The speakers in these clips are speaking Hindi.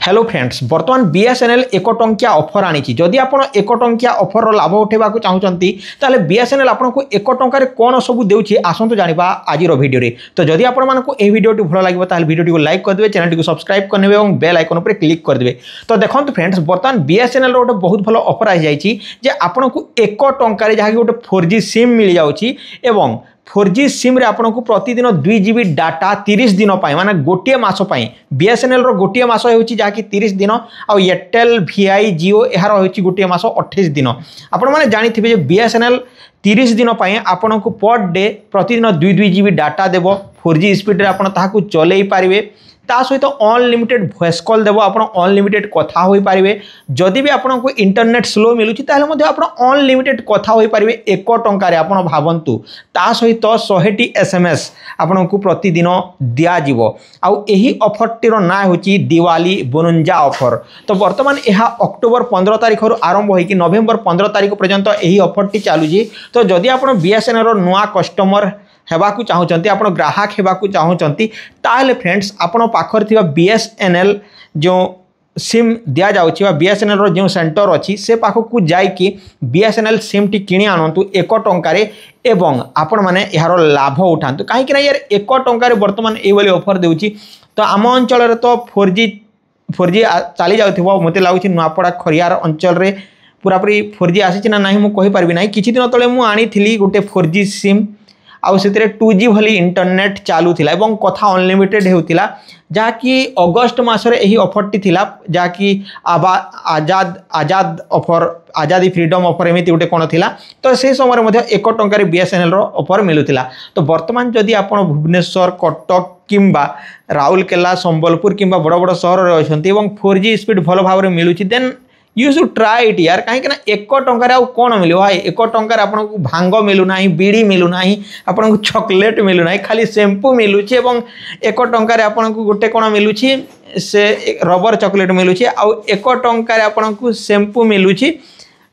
हेलो फ्रेंड्स, बर्तमान बीएसएनएल एक टंकिया ऑफर आनी। जदि आप एक टंकिया ऑफर लाभ उठेबा चाहते ताले बीएसएनएल आपको एक टंकार कौन सब देउछि आसंतु जानिबा आज वीडियो। तो जदि आपको यह वीडियो भल लगे ताले वीडियो को लाइक करदे, चैनल को सब्सक्राइब करने और बेल आइकन पर क्लिक करदे। तो देखो फ्रेंड्स, बर्तमान बीएसएनएल गोटे बहुत भल ऑफर आ जाए आपको एक टंकार जहाँकि गोटे 4G सिम मिल जाउछि एवं 4G सिम रे आपको प्रतिदिन 2 GB डाटा 30 दिन माने गोटे मास बीएसएनएल रो गोटे मास होची जहाँकि 30 दिन आउ एयरटेल VI जियो यार होची गोटे मास 28 दिन। आपण माने जानि थिबे जे बीएसएनएल 30 दिन आपन को पर डे प्रतिदिन 2 GB डाटा देबो। 4G स्पीड रे आपण ताहाकु चलै पारिबे। ता सहित अनलिमिटेड वॉइस कॉल देव, आप अनलिमिटेड कथा हो पारे। जदि भी आपको इंटरनेट स्लो मिलूँ ताहले मध्ये आप अनलिमिटेड कथा हो पारे एक टंकार। आप भावतु ता सहित 100टी SMS आपको प्रतिदिन दिज्व। आउ यही ऑफरटीर ना हूँ दिवाली बोनंजा ऑफर। तो बर्तमान यह अक्टोबर 15 तारिख आरंभ होगी नवेम्बर 15 तारिख पर्यंत यही ऑफरटी चलुची। तो जदि आप बीएसएनएल नुआ कस्टमर हेबाकु चाहूचंती, आपण ग्राहक हेबाकु चाहूचंती ताहले फ्रेंड्स आपण पाखर थिबा बीएसएनएल जो सिम दिया जाउची बा बीएसएनएल रो जो सेंटर अछि से पाखकु जाई कि बीएसएनएल सिम टी किनी आनंतु एक टंकारे एवं आपण माने यार लाभ उठांतु। काहे कि ना यार एक टंकारे वर्तमान ए वाली ऑफर देउची। तो आम अंचल रे तो 4G चली जाउथिबो। मते लागुची नुआपड़ा खरियार अंचल रे पूरा पूरी 4G आसी ना नाही मु कहि परबी नाही। किछि दिन तळे मु आनी थिली गोटे 4G सिम आउ से 2G भली इंटरनेट चालू थिला एवं कथा अनलिमिटेड होतिला, जहाँकि अगस्त मासरे यही ऑफरटी थिला जहाँकि आजाद ऑफर आजादी फ्रीडम ऑफर एमती गोटे कौन थिला। तो से समय मध्ये एक टंकार बीएसएनएल रो ऑफर मिलुथिला। तो वर्तमान जदि आपण भुवनेश्वर कटक किंबा राउरकेला संबलपुर किंबा बड़ बड़ सहर रे अछंती एवं 4G स्पीड भल भाव मिलुछि then you should try it यार। कहीं एक टंकार आउ कौन मिलो भाई, एक टंकार आपको भांग मिलूना, बीड़ी मिलूना, आपको चॉकलेट मिलूना, खाली शैम्पू मिलूची एवं एक टंकार आपको गोटे कौन मिलूची से रबर चॉकलेट मिलूची आउ एक टंकार आपको शैम्पू मिलूची,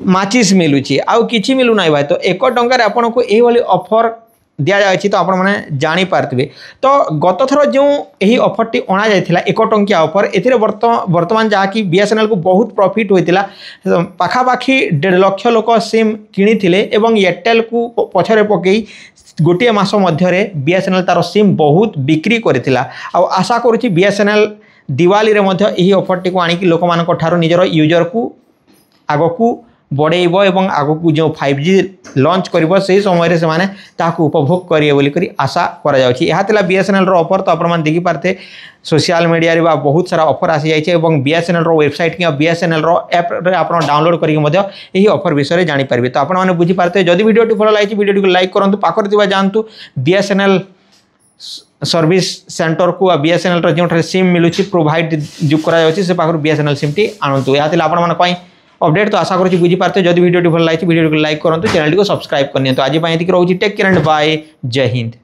माचिस मिलूची आउ किछि मिलूना भाई। तो एक टंकार आपको यही वाली ऑफर दिया जाए तो आपण मैंने जानी पार्थिबे। तो गत थर जो यही ऑफरटी अणा जाइथिला एक टंकिया ऑफर एथिरे वर्तमान जहाँकि बीएसएनएल को बहुत प्रॉफिट होइतिला। पाखापाखि 1.5 लाख लोक सिम किनिथिले एवं एयरटेल को पछरे पकई गोटे मास मध्यरे बीएसएनएल तार सिम बहुत बिक्री करथिला। आ आशा करूछि बीएसएनएल दिवाली रे मध्य यही ऑफरटी को आनिकी लोक मानक ठारो निजर यूजर को आगकू बढ़ेब एवं आगक जो 5G लॉन्च कर से समय से माने ताकू उपभोग करिए बोली करी आशा करा जाउछि। यहा तिला बीएसएनएल रो ऑफर। तो आपण देखि पारते सोशल मीडिया रे बा बहुत सारा ऑफर आसी जाइछे एवं बीएसएनएल रो वेबसाइट कि बीएसएनएल रो ऐप रे आपण डाउनलोड करिके मध्य एही ऑफर विषय रे जानि पारबे। तो आपण माने बुझी पारते जदि वीडियो टी भल लागिछि वीडियो को लाइक करंतु, पाखर दिबा जानतु बीएसएनएल सर्विस सेंटर को बीएसएनएल रो जो सिम मिलुछि प्रोवाइड जो करा जाउछि से पाखर बीएसएनएल सिम टी आनंतु। यहा तिला आपण माने पई अपडेट। तो आशा करूँ बुझी पारते जदि वीडियो भल लगी वीडियो को लाइक करूँ, चैनल को सब्सक्राइब करनी। तो आज ये रोचे टेक केयर एंड बाय, जय हिंद।